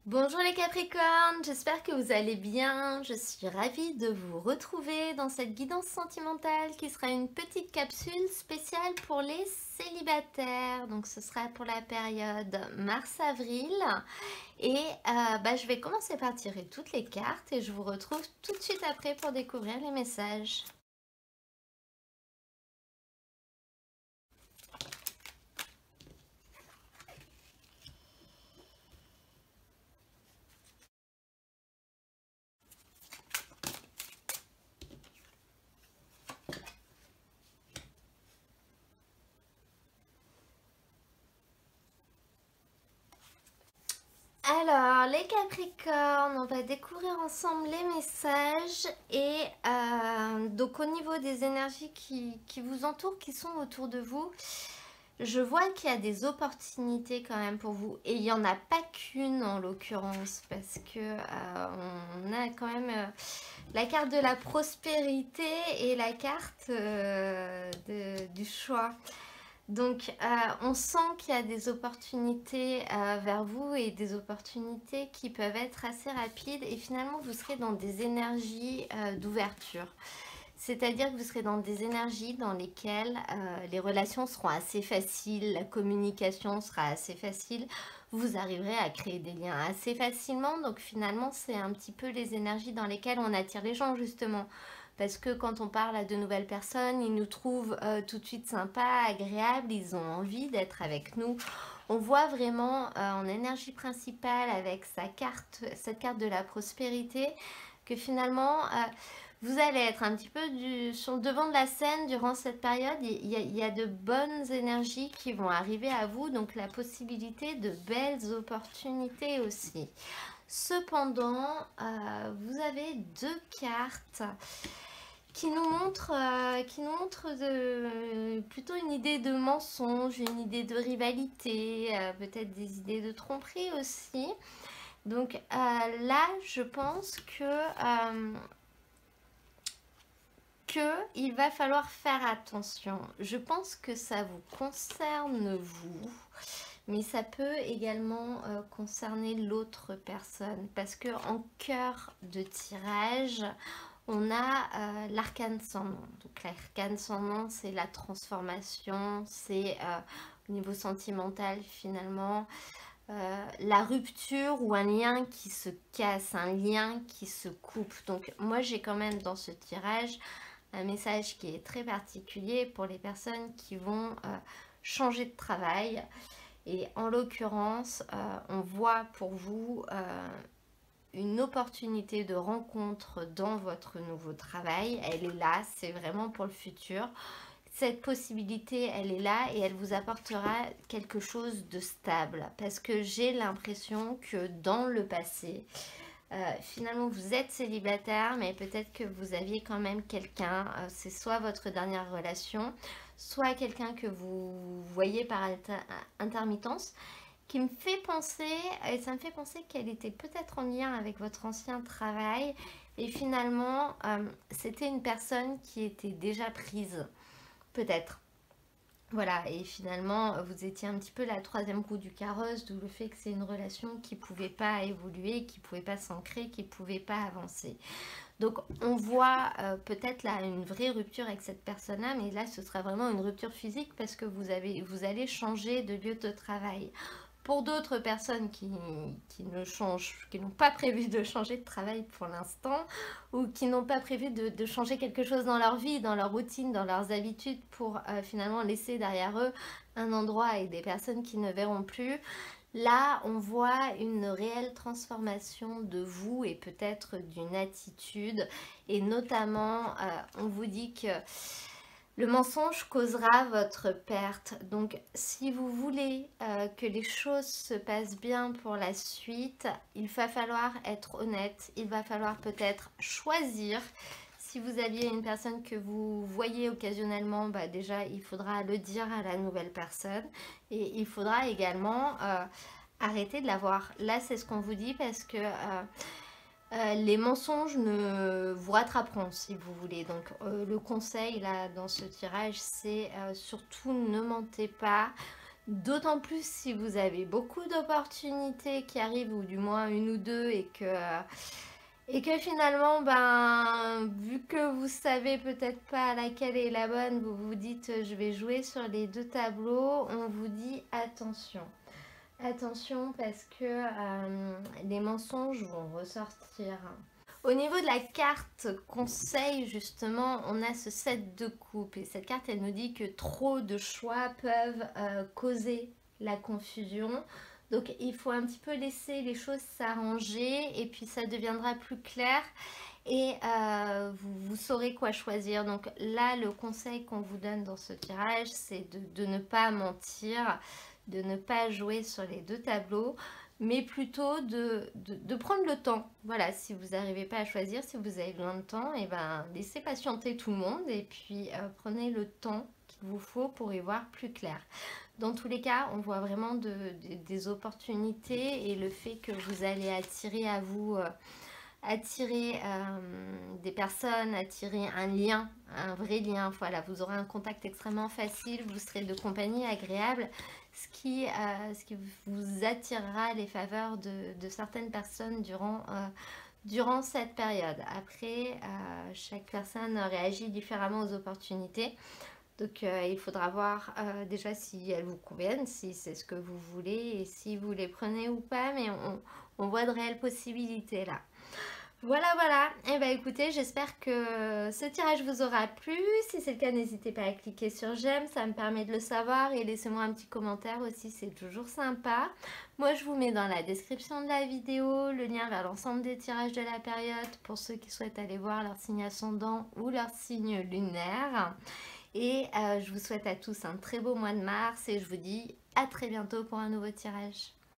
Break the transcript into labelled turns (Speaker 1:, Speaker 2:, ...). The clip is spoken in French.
Speaker 1: Bonjour les Capricornes, j'espère que vous allez bien. Je suis ravie de vous retrouver dans cette guidance sentimentale qui sera une petite capsule spéciale pour les célibataires. Donc ce sera pour la période mars-avril. Et je vais commencer par tirer toutes les cartes et je vous retrouve tout de suite après pour découvrir les messages. Alors, les Capricornes, on va découvrir ensemble les messages et donc au niveau des énergies qui vous entourent, qui sont autour de vous, je vois qu'il y a des opportunités quand même pour vous et il n'y en a pas qu'une en l'occurrence parce que on a quand même la carte de la prospérité et la carte du choix. Donc, on sent qu'il y a des opportunités vers vous et des opportunités qui peuvent être assez rapides et finalement, vous serez dans des énergies d'ouverture. C'est-à-dire que vous serez dans des énergies dans lesquelles les relations seront assez faciles, la communication sera assez facile, vous arriverez à créer des liens assez facilement. Donc finalement, c'est un petit peu les énergies dans lesquelles on attire les gens justement. Parce que quand on parle à de nouvelles personnes, ils nous trouvent tout de suite sympas, agréables, ils ont envie d'être avec nous. On voit vraiment en énergie principale avec cette carte de la prospérité, que finalement vous allez être un petit peu sur le devant de la scène durant cette période. Il y a de bonnes énergies qui vont arriver à vous, donc la possibilité de belles opportunités aussi. Cependant, vous avez deux cartes qui nous montre plutôt une idée de mensonge, une idée de rivalité, peut-être des idées de tromperie aussi. Donc là, je pense que il va falloir faire attention. Je pense que ça vous concerne vous, mais ça peut également concerner l'autre personne parce que en cœur de tirage, on a l'arcane sans nom. Donc l'arcane sans nom, c'est la transformation, c'est au niveau sentimental finalement, la rupture ou un lien qui se casse, un lien qui se coupe. Donc moi j'ai quand même dans ce tirage un message qui est très particulier pour les personnes qui vont changer de travail. Et en l'occurrence, on voit pour vous une opportunité de rencontre dans votre nouveau travail. Elle est là, c'est vraiment pour le futur. Cette possibilité, elle est là et elle vous apportera quelque chose de stable. Parce que j'ai l'impression que dans le passé, finalement, vous êtes célibataire, mais peut-être que vous aviez quand même quelqu'un. C'est soit votre dernière relation, soit quelqu'un que vous voyez par intermittence, qui me fait penser, et ça me fait penser qu'elle était peut-être en lien avec votre ancien travail. Et finalement, c'était une personne qui était déjà prise, peut-être. Voilà, et finalement, vous étiez un petit peu la troisième roue du carrosse, d'où le fait que c'est une relation qui ne pouvait pas évoluer, qui ne pouvait pas s'ancrer, qui ne pouvait pas avancer. Donc, on voit peut-être là une vraie rupture avec cette personne-là, mais là, ce sera vraiment une rupture physique parce que vous allez changer de lieu de travail. Pour d'autres personnes qui ne changent, qui n'ont pas prévu de changer de travail pour l'instant, ou qui n'ont pas prévu de changer quelque chose dans leur vie, dans leur routine, dans leurs habitudes, pour finalement laisser derrière eux un endroit et des personnes qui ne verront plus. Là, on voit une réelle transformation de vous et peut-être d'une attitude. Et notamment, on vous dit que le mensonge causera votre perte. Donc, si vous voulez que les choses se passent bien pour la suite, il va falloir être honnête. Il va falloir peut-être choisir. Si vous aviez une personne que vous voyez occasionnellement, déjà, il faudra le dire à la nouvelle personne. Et il faudra également arrêter de la voir. Là, c'est ce qu'on vous dit parce que les mensonges ne vous rattraperont si vous voulez. Donc le conseil là dans ce tirage, c'est surtout ne mentez pas, D'autant plus si vous avez beaucoup d'opportunités qui arrivent, ou du moins une ou deux, et que finalement, ben, vu que vous savez peut-être pas laquelle est la bonne, vous vous dites je vais jouer sur les deux tableaux, on vous dit attention. Attention parce que les mensonges vont ressortir. Au niveau de la carte conseil, justement, on a ce 7 de coupe. Et cette carte, elle nous dit que trop de choix peuvent causer la confusion. Donc, il faut un petit peu laisser les choses s'arranger et puis ça deviendra plus clair et vous saurez quoi choisir. Donc là, le conseil qu'on vous donne dans ce tirage, c'est de ne pas mentir, de ne pas jouer sur les deux tableaux, mais plutôt de prendre le temps. Voilà, si vous n'arrivez pas à choisir, si vous avez besoin de temps, et ben laissez patienter tout le monde et puis prenez le temps qu'il vous faut pour y voir plus clair. Dans tous les cas, on voit vraiment des opportunités et le fait que vous allez attirer à vous attirer des personnes, attirer un lien, un vrai lien. Voilà, vous aurez un contact extrêmement facile, vous serez de compagnie agréable, ce qui vous attirera les faveurs de certaines personnes durant cette période. Après, chaque personne réagit différemment aux opportunités. Donc il faudra voir déjà si elles vous conviennent, si c'est ce que vous voulez et si vous les prenez ou pas, mais on voit de réelles possibilités là. Voilà, voilà. Et bah écoutez, j'espère que ce tirage vous aura plu. Si c'est le cas, n'hésitez pas à cliquer sur j'aime, ça me permet de le savoir. Et laissez-moi un petit commentaire aussi, c'est toujours sympa. Moi, je vous mets dans la description de la vidéo le lien vers l'ensemble des tirages de la période pour ceux qui souhaitent aller voir leur signe ascendant ou leur signe lunaire. Et je vous souhaite à tous un très beau mois de mars et je vous dis à très bientôt pour un nouveau tirage.